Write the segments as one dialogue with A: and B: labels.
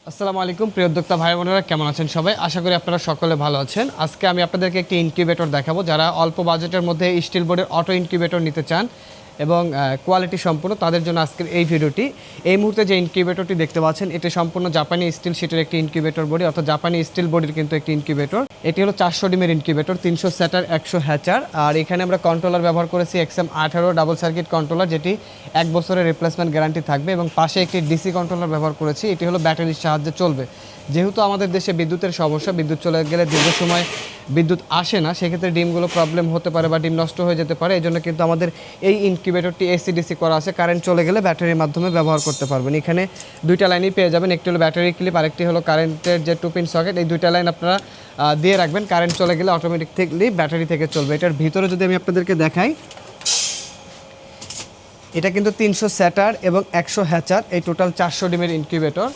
A: আসসালামু আলাইকুম প্রিয় উদ্যোক্তা ভাই বোনেরা, কেমন আছেন সবাই? আশা করি আপনারা সকলে ভালো আছেন। আজকে আমি আপনাদেরকে একটি ইনকিউবেটর দেখাবো। যারা অল্প বাজেটের মধ্যে স্টিল বোর্ডের অটো ইনকিউবেটর নিতে চান এবং কোয়ালিটি সম্পূর্ণ, তাদের জন্য আজকের এই ভিডিওটি। এই মুহূর্তে যে ইনকিউবেটরটি দেখতে পাচ্ছেন, এটি সম্পূর্ণ জাপানি স্টিল শিটের একটি ইনকিউবেটর বডি, অর্থাৎ জাপানি স্টিল বডির কিন্তু একটি ইনকিউবেটর। এটি হলো 400 ডিমের ইনকিউবেটর, 300 স্যাটার 100 হ্যাচার। আর এখানে আমরা কন্ট্রোলার ব্যবহার করেছি XM18 ডাবল সার্কিট কন্ট্রোলার, যেটি 1 বছরের রিপ্লেসমেন্ট গ্যারান্টি থাকবে, এবং পাশে একটি ডিসি কন্ট্রোলার ব্যবহার করেছি। এটি হলো ব্যাটারির সাহায্যে চলবে। যেহেতু আমাদের দেশে বিদ্যুতের সমস্যা, বিদ্যুৎ চলে গেলে দীর্ঘ সময় বিদ্যুৎ আসে না, সেক্ষেত্রে ডিমগুলো প্রবলেম হতে পারে বা ডিম নষ্ট হয়ে যেতে পারে। এই জন্য কিন্তু আমাদের এই ইনকিউবেটরটি AC/DC করা আছে, কারেন্ট চলে গেলে ব্যাটারির মাধ্যমে ব্যবহার করতে পারবেন। এখানে দুইটা লাইনই পেয়ে যাবেন, একটি হলো ব্যাটারি ক্লিপ, আরেকটি হলো কারেন্টের যে 2 পিন সকেট। এই দুইটা লাইন আপনারা দিয়ে রাখবেন, কারেন্ট চলে গেলে অটোমেটিকলি ব্যাটারি থেকে চলবে। এটার ভিতরে যদি আমি আপনাদেরকে দেখাই, এটা কিন্তু 300 স্যাটার এবং 100 হ্যাচার, এই টোটাল 400 ডিমের ইনকিউবেটর।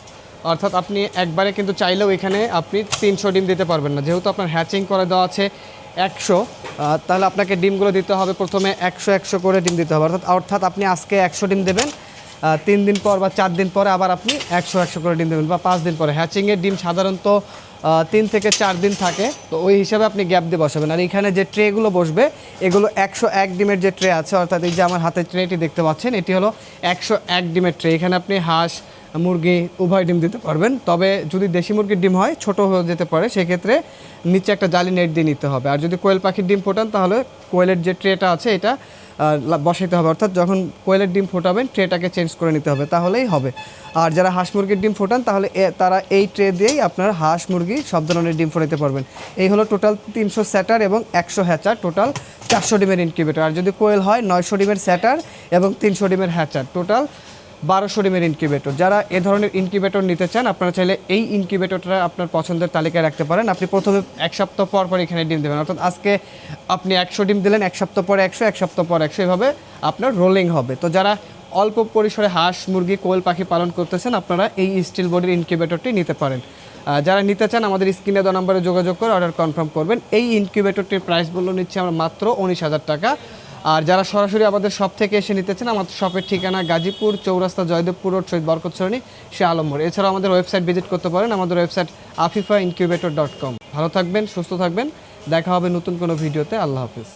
A: অর্থাৎ আপনি একবারে কিন্তু চাইলেও এখানে আপনি 300 ডিম দিতে পারবেন না, যেহেতু আপনার হ্যাচিং করে দেওয়া আছে 100, তাহলে আপনাকে ডিমগুলো দিতে হবে প্রথমে 100 করে ডিম দিতে হবে। অর্থাৎ আপনি আজকে 100 ডিম দেবেন, 3 দিন পর বা 4 দিন পরে আবার আপনি 100 করে ডিম দেবেন, বা 5 দিন পরে। হ্যাচিংয়ের ডিম সাধারণত 3 থেকে 4 দিন থাকে, তো ওই হিসাবে আপনি গ্যাপ দিয়ে বসাবেন। আর এখানে যে ট্রেগুলো বসবে, এগুলো 101 ডিমের যে ট্রে আছে, অর্থাৎ এই যে আমার হাতের ট্রেটি দেখতে পাচ্ছেন, এটি হলো 101 ডিমের ট্রে। এখানে আপনি হাঁস মুরগি উভয় ডিম দিতে পারবেন। তবে যদি দেশি মুরগির ডিম হয়, ছোট হয়ে যেতে পারে, সেক্ষেত্রে নিচে একটা জালি নেট দিয়ে নিতে হবে। আর যদি কোয়েল পাখির ডিম ফোটান, তাহলে কোয়েলের যে ট্রেটা আছে এটা বসাইতে হবে, অর্থাৎ যখন কোয়েলের ডিম ফোটাবেন ট্রেটাকে চেঞ্জ করে নিতে হবে, তাহলেই হবে। আর যারা হাঁস মুরগির ডিম ফোটান, তাহলে তারা এই ট্রে দিয়েই আপনার হাঁস মুরগি সব ধরনের ডিম ফোটাতে পারবেন। এই হলো টোটাল 300 স্যাটার এবং 100 হ্যাচার, টোটাল 400 ডিমের ইনকিউবেটর। আর যদি কোয়েল হয়, 900 ডিমের স্যাটার এবং 300 ডিমের হ্যাচার, টোটাল 1200 ডিমের ইনকিউবেটর। যারা এ ধরনের ইনকিউবেটর নিতে চান, আপনারা চাইলে এই ইনকিউবেটরটা আপনার পছন্দের তালিকায় রাখতে পারেন। আপনি প্রথমে 1 সপ্তাহ পর পর এখানে ডিম দেবেন, অর্থাৎ আজকে আপনি 100 ডিম দিলেন, 1 সপ্তাহ পরে 100, 1 সপ্তাহ পর 100, এভাবে আপনার রোলিং হবে। তো যারা অল্প পরিসরে হাঁস মুরগি কোয়েল পাখি পালন করতেছেন, আপনারা এই স্টিল বডির ইনকিউবেটরটি নিতে পারেন। যারা নিতে চান, আমাদের স্ক্রিনে দেওয়া নাম্বারে যোগাযোগ করে অর্ডার কনফার্ম করবেন। এই ইনকিউবেটরটির প্রাইস বললো নিচ্ছে আমরা মাত্র 19,000 টাকা। আর যারা সরাসরি আমাদের শপ থেকে এসে নিতে চান, আমাদের শপের ঠিকানা গাজীপুর চৌরাস্তা, জয়দেবপুর রোড, শহীদ বরকত সরণি, শাহ আলম মোড়। এছাড়াও আমাদের ওয়েবসাইট ভিজিট করতে পারেন, আমাদের ওয়েবসাইট afifaincubator.com। ভালো থাকবেন, সুস্থ থাকবেন, দেখা হবে নতুন কোনো ভিডিওতে। আল্লাহ হাফিজ।